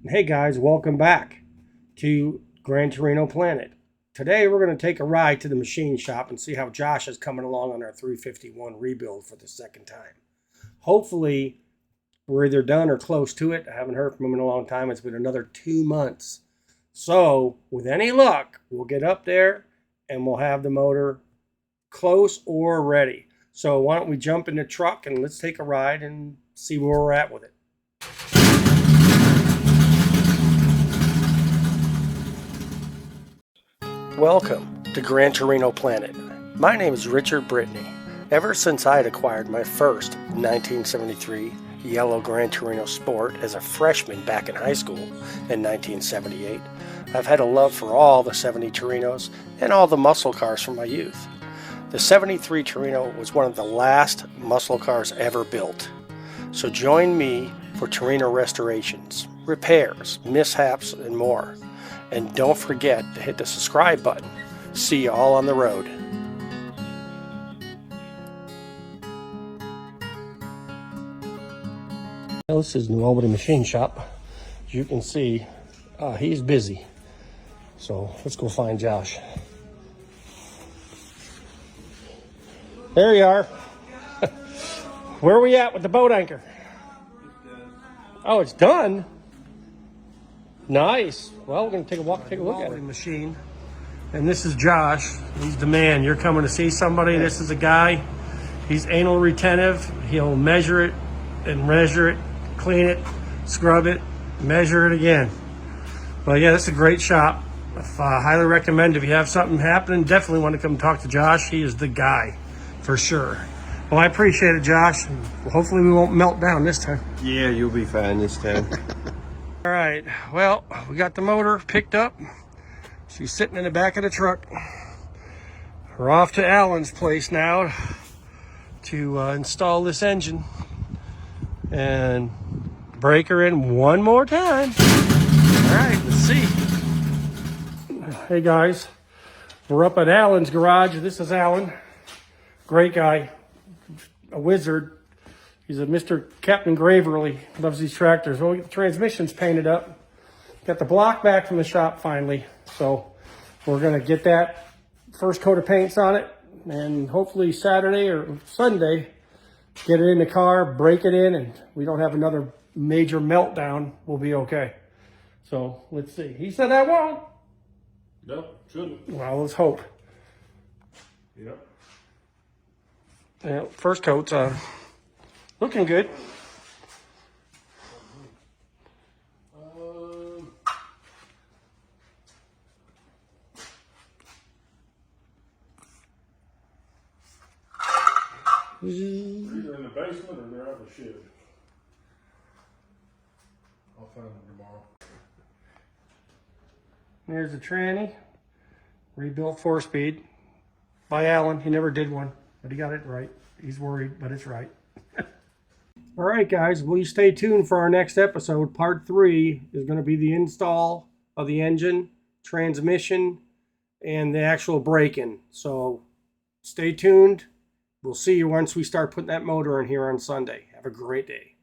Hey guys, welcome back to Gran Torino Planet. Today we're going to take a ride to the machine shop and see how Josh is coming along on our 351 rebuild for the second time. Hopefully we're either done or close to it. I haven't heard from him in a long time. It's been another 2 months. So with any luck, we'll get up there and we'll have the motor close or ready. So why don't we jump in the truck and let's take a ride and see where we're at with it. Welcome to Gran Torino Planet. My name is Richard Brittany. Ever since I had acquired my first 1973 yellow Gran Torino Sport as a freshman back in high school in 1978, I've had a love for all the 70 Torinos and all the muscle cars from my youth. The 73 Torino was one of the last muscle cars ever built. So join me for Torino restorations, repairs, mishaps, and more. And don't forget to hit the subscribe button. See you all on the road. Well, this is New Albany Machine Shop. As you can see, he's busy. So let's go find Josh. There you are. Where are we at with the boat anchor? Oh, it's done? Nice. Well, we're going to take a walk, take a look at it. Machine. And this is Josh. He's the man. You're coming to see somebody. This is a guy. He's anal retentive. He'll measure it and measure it, clean it, scrub it, measure it again. But yeah, this is a great shop. I highly recommend if you have something happening, definitely want to come talk to Josh. He is the guy for sure. Well, I appreciate it, Josh. Hopefully we won't melt down this time. Yeah, you'll be fine this time. All right, well, we got the motor picked up. She's sitting in the back of the truck. We're off to Alan's place now to install this engine and break her in one more time. All right, let's see. Hey guys, we're up at Alan's garage. This is Alan, great guy, a wizard. He's a Mr. Captain Graverly, loves these tractors. Well, we get the transmissions painted up. Got the block back from the shop finally. So we're gonna get that first coat of paints on it and hopefully Saturday or Sunday, get it in the car, break it in, and we don't have another major meltdown. We'll be okay. So let's see. He said I won't. No, shouldn't. Well, let's hope. Yep. Yeah, first coat's looking good. Either in the basement or they're out the shed. I'll find them tomorrow. There's the tranny, rebuilt 4-speed by Alan. He never did one, but he got it right. He's worried, but it's right. All right, guys, will you stay tuned for our next episode? Part 3 is going to be the install of the engine, transmission, and the actual break-in. So stay tuned. We'll see you once we start putting that motor in here on Sunday. Have a great day.